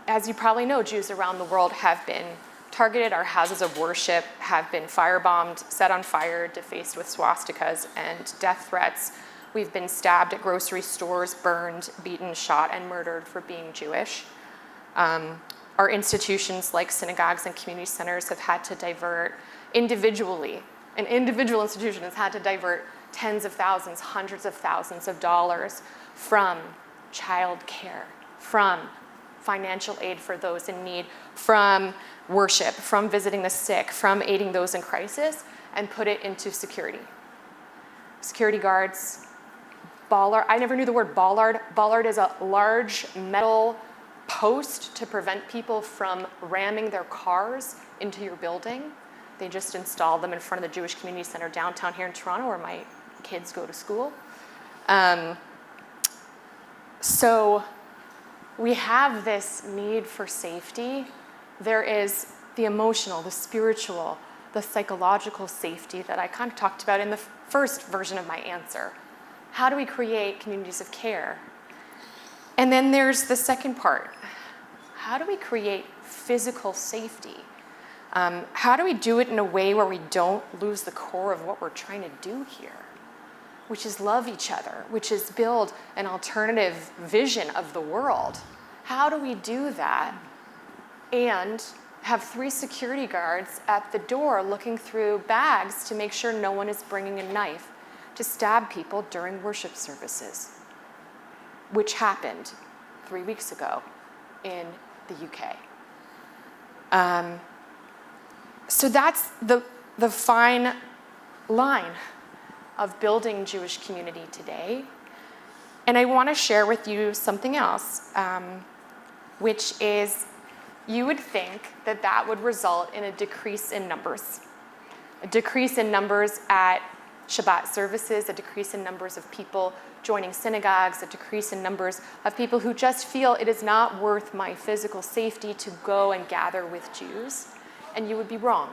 As you probably know, Jews around the world have been targeted. Our houses of worship have been firebombed, set on fire, defaced with swastikas and death threats. We've been stabbed at grocery stores, burned, beaten, shot, and murdered for being Jewish. Our institutions like synagogues and community centers have had to divert individually. An individual institution has had to divert tens of thousands, hundreds of thousands of dollars from child care, from financial aid for those in need, from worship, from visiting the sick, from aiding those in crisis, and put it into security. Security guards, bollard. I never knew the word bollard. Bollard is a large metal post to prevent people from ramming their cars into your building. They just installed them in front of the Jewish Community Center downtown here in Toronto where my kids go to school. So we have this need for safety. There is the emotional, the spiritual, the psychological safety that I kind of talked about in the first version of my answer. How do we create communities of care? And then there's the second part. How do we create physical safety? How do we do it in a way where we don't lose the core of what we're trying to do here, which is love each other, which is build an alternative vision of the world? How do we do that and have 3 security guards at the door looking through bags to make sure no one is bringing a knife to stab people during worship services, which happened 3 weeks ago in the UK. So that's the fine line of building Jewish community today. And I want to share with you something else, which is you would think that that would result in a decrease in numbers. A decrease in numbers at Shabbat services, a decrease in numbers of people joining synagogues, a decrease in numbers of people who just feel it is not worth my physical safety to go and gather with Jews. And you would be wrong,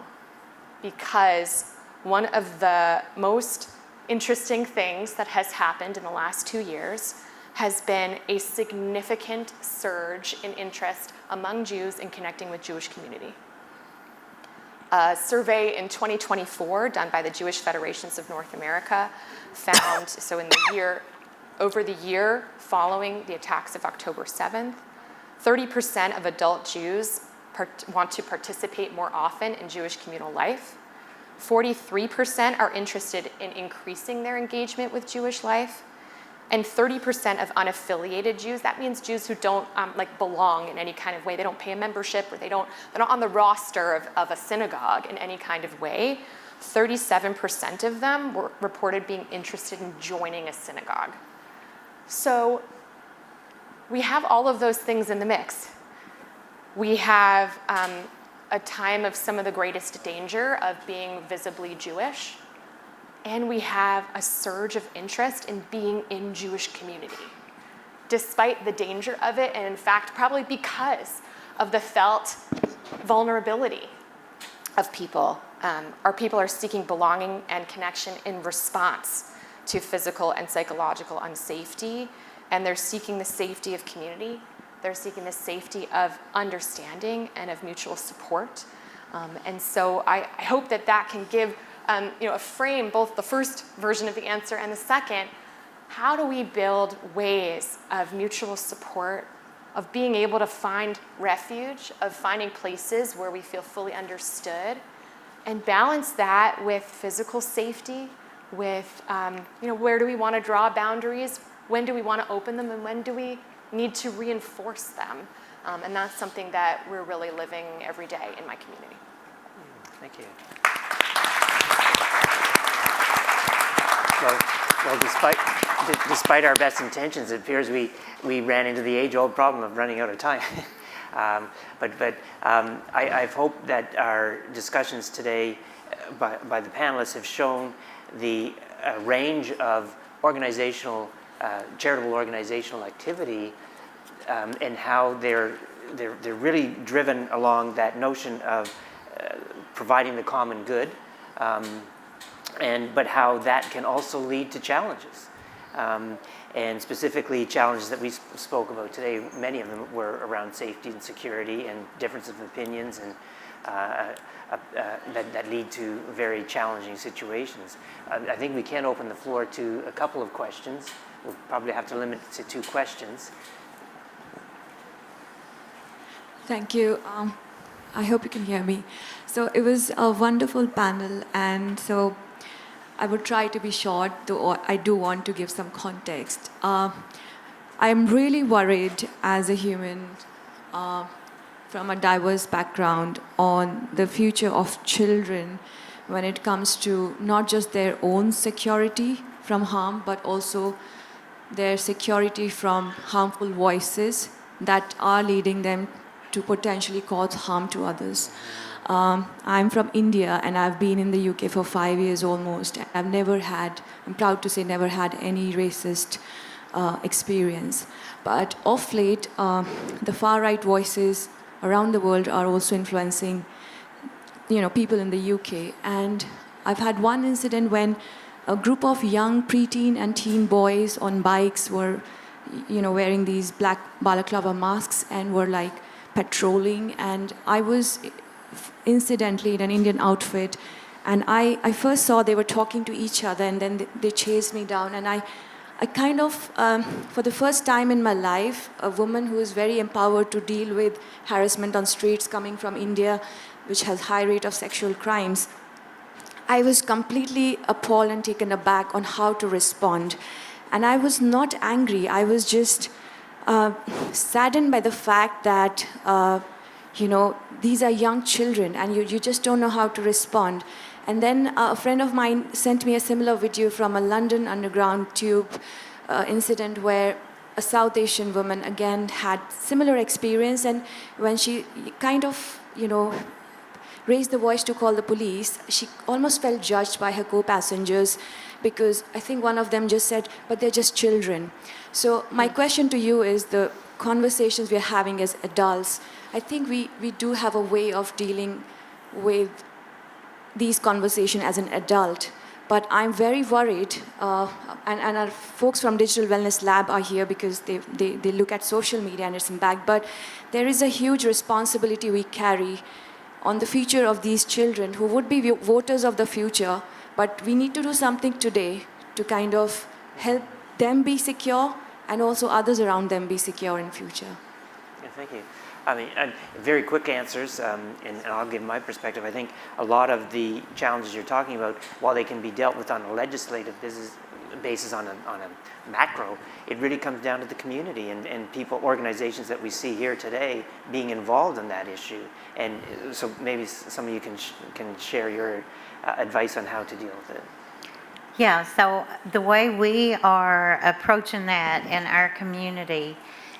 because one of the most interesting things that has happened in the last 2 years has been a significant surge in interest among Jews in connecting with Jewish community. A survey in 2024 done by the Jewish Federations of North America found, so in the year, over the year following the attacks of October 7th, 30% of adult Jews want to participate more often in Jewish communal life. 43% are interested in increasing their engagement with Jewish life. and 30% of unaffiliated Jews. That means Jews who don't belong in any kind of way. They don't pay a membership, or they're not on the roster of a synagogue in any kind of way. 37% of them were reported being interested in joining a synagogue. So we have all of those things in the mix. We have a time of some of the greatest danger of being visibly Jewish, and we have a surge of interest in being in Jewish community, despite the danger of it, and in fact, probably because of the felt vulnerability of people. Our people are seeking belonging and connection in response to physical and psychological unsafety, and they're seeking the safety of community. They're seeking the safety of understanding and of mutual support. And so I hope that can give a frame, both the first version of the answer and the second. How do we build ways of mutual support, of being able to find refuge, of finding places where we feel fully understood, and balance that with physical safety, with where do we want to draw boundaries, when do we want to open them, and when do we need to reinforce them? And that's something that we're really living every day in my community. Thank you. Well, despite our best intentions, it appears we ran into the age-old problem of running out of time. I've hoped that our discussions today by the panelists have shown the range of charitable organizational activity, and how they're really driven along that notion of providing the common good, but how that can also lead to challenges. And specifically challenges that we spoke about today, many of them were around safety and security and difference of opinions, and that lead to very challenging situations. I think we can open the floor to a couple of questions. We'll probably have to limit it to 2 questions. Thank you. I hope you can hear me. So it was a wonderful panel, and so I would try to be short, though I do want to give some context. I'm really worried as a human from a diverse background on the future of children when it comes to not just their own security from harm, but also their security from harmful voices that are leading them to potentially cause harm to others. I'm from India, and I've been in the UK for 5 years almost. I've never had, I'm proud to say, never had any racist experience. But of late, the far-right voices around the world are also influencing, people in the UK. And I've had one incident when a group of young preteen and teen boys on bikes were, wearing these black balaclava masks and were patrolling. And I was incidentally in an Indian outfit, and I first saw they were talking to each other, and then they chased me down. And I kind of, for the first time in my life, a woman who is very empowered to deal with harassment on streets coming from India, which has high rate of sexual crimes, I was completely appalled and taken aback on how to respond. And I was not angry. I was just saddened by the fact that, these are young children, and you just don't know how to respond. And then a friend of mine sent me a similar video from a London Underground tube incident where a South Asian woman, again, had similar experience. And when she kind of, raised the voice to call the police, she almost felt judged by her co-passengers because I think one of them just said, but they're just children. So my question to you is the conversations we're having as adults, I think we do have a way of dealing with these conversations as an adult, but I'm very worried, and our folks from Digital Wellness Lab are here because they look at social media and its impact, but there is a huge responsibility we carry on the future of these children who would be voters of the future, but we need to do something today to kind of help them be secure and also others around them be secure in future. Yeah, thank you. I mean, very quick answers, and I'll give my perspective. I think a lot of the challenges you're talking about, while they can be dealt with on a legislative basis on a macro, it really comes down to the community and people, organizations that we see here today being involved in that issue. And so maybe some of you can share your advice on how to deal with it. Yeah, so the way we are approaching that in our community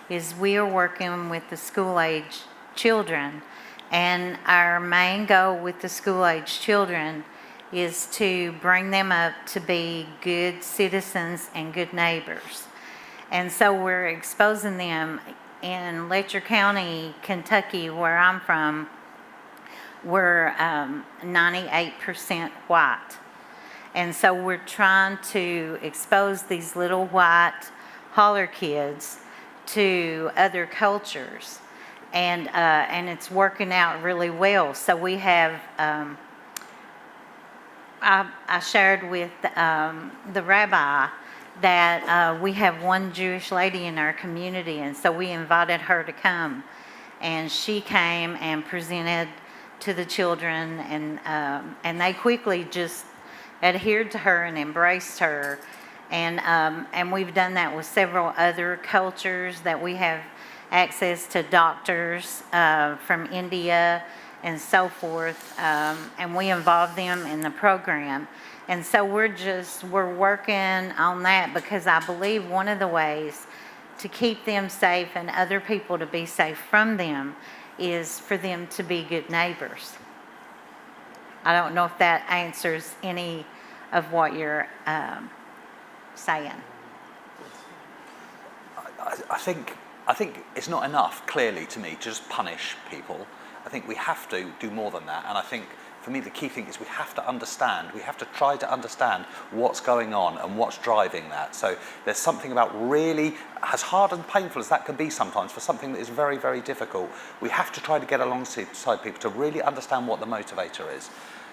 is we are working with the school-age children, and our main goal with the school-age children is to bring them up to be good citizens and good neighbors. And so we're exposing them in Letcher County, Kentucky, where I'm from. We're 98% white. And so we're trying to expose these little white holler kids to other cultures. And it's working out really well. So we have, I shared with the rabbi that we have one Jewish lady in our community, and so we invited her to come. And she came and presented to the children, and they quickly just adhered to her and embraced her. And we've done that with several other cultures that we have access to doctors from India and so forth, and we involve them in the program. And so we're working on that, because I believe one of the ways to keep them safe and other people to be safe from them is for them to be good neighbors. I don't know if that answers any of what you're saying. I think it's not enough, clearly, to me, to just punish people. I think we have to do more than that. And I think, for me, the key thing is we have to understand, we have to try to understand what's going on and what's driving that. So there's something about really, as hard and painful as that can be sometimes, for something that is very, very difficult, we have to try to get alongside people to really understand what the motivator is.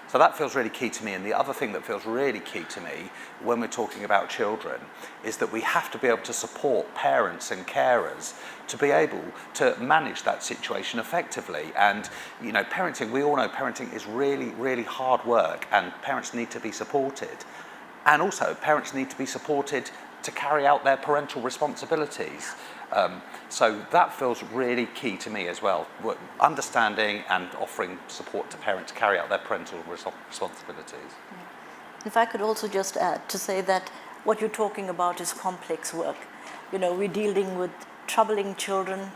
So that feels really key to me. And the other thing that feels really key to me when we're talking about children is that we have to be able to support parents and carers to be able to manage that situation effectively. And, you know, parenting, we all know parenting is really, really hard work, and parents need to be supported. And also, parents need to be supported to carry out their parental responsibilities. So that feels really key to me as well, understanding and offering support to parents to carry out their parental responsibilities. If I could also just add to say that what you're talking about is complex work. You know, we're dealing with troubled children,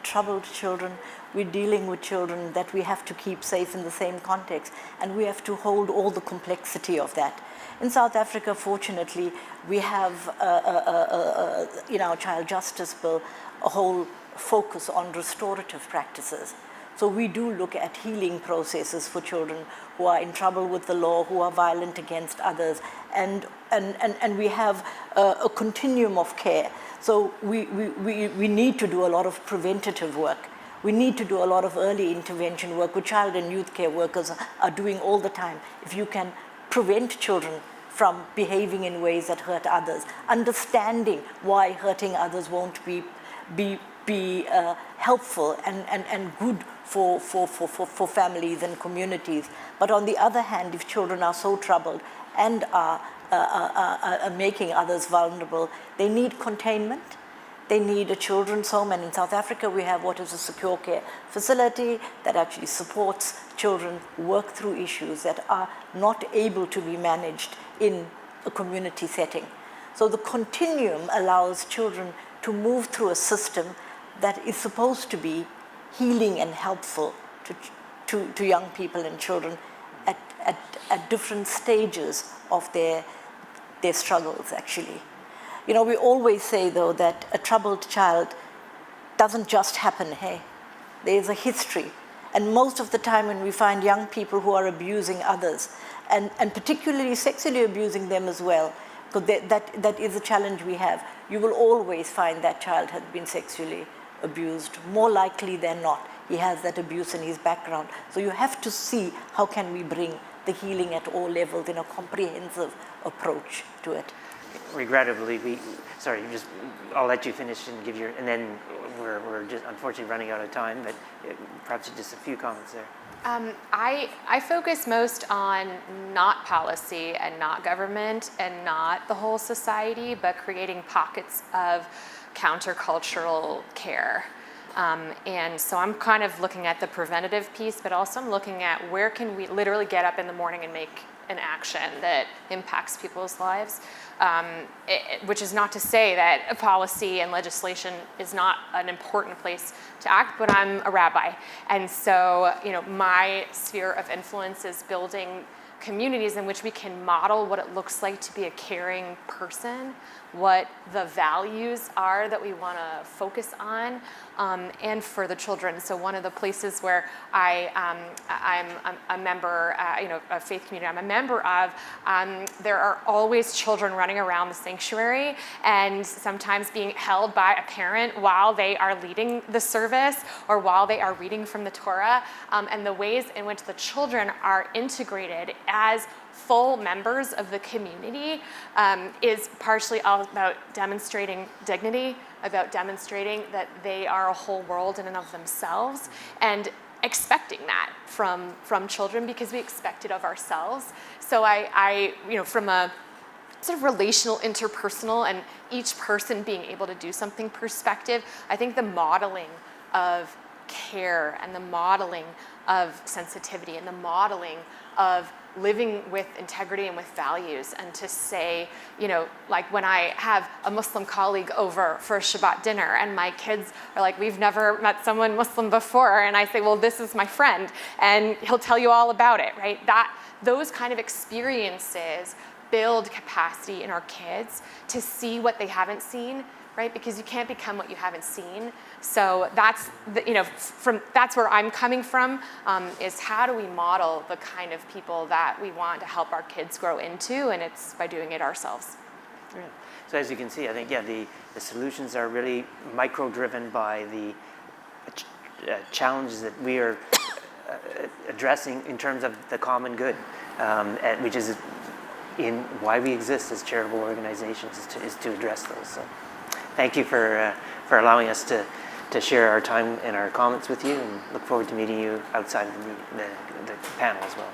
we're dealing with children that we have to keep safe in the same context, and we have to hold all the complexity of that. In South Africa, fortunately, we have, in our child justice bill, a whole focus on restorative practices. So we do look at healing processes for children who are in trouble with the law, who are violent against others, and we have a continuum of care. So we need to do a lot of preventative work. We need to do a lot of early intervention work, which child and youth care workers are doing all the time. If you can prevent children from behaving in ways that hurt others, understanding why hurting others won't be helpful and good for families and communities. But on the other hand, if children are so troubled and are making others vulnerable, they need containment. They need a children's home, and in South Africa we have what is a secure care facility that actually supports children who work through issues that are not able to be managed in a community setting. So the continuum allows children to move through a system that is supposed to be healing and helpful to young people and children at different stages of their struggles, actually. You know, we always say, though, that a troubled child doesn't just happen, hey? There's a history. And most of the time when we find young people who are abusing others, and particularly sexually abusing them as well, because that is a challenge we have, you will always find that child has been sexually abused. More likely than not, he has that abuse in his background. So you have to see how can we bring the healing at all levels in a comprehensive approach to it. Regrettably, I'll let you finish and and then we're just unfortunately running out of time, but perhaps just a few comments there. I focus most on not policy and not government and not the whole society, but creating pockets of countercultural care. And so I'm kind of looking at the preventative piece, but also I'm looking at where can we literally get up in the morning and make an action that impacts people's lives, which is not to say that policy and legislation is not an important place to act, but I'm a rabbi. And so, my sphere of influence is building communities in which we can model what it looks like to be a caring person, what the values are that we want to focus on, and for the children. So one of the places where I'm a member, a faith community I'm a member of, there are always children running around the sanctuary and sometimes being held by a parent while they are leading the service or while they are reading from the Torah, and the ways in which the children are integrated as full members of the community is partially all about demonstrating dignity, about demonstrating that they are a whole world in and of themselves, and expecting that from children because we expect it of ourselves. So I from a sort of relational, interpersonal, and each person being able to do something perspective, I think the modeling of care and the modeling of sensitivity and the modeling of living with integrity and with values, and to say, like when I have a Muslim colleague over for a Shabbat dinner and my kids are like, we've never met someone Muslim before, and I say, well, this is my friend, and he'll tell you all about it, right? Those kind of experiences build capacity in our kids to see what they haven't seen, right? Because you can't become what you haven't seen. So that's that's where I'm coming from, is how do we model the kind of people that we want to help our kids grow into, and it's by doing it ourselves. Yeah. So as you can see, I think, the solutions are really micro-driven by the challenges that we are addressing in terms of the common good, which is in why we exist as charitable organizations, is to address those. So thank you for allowing us to share our time and our comments with you, and look forward to meeting you outside of the panel as well.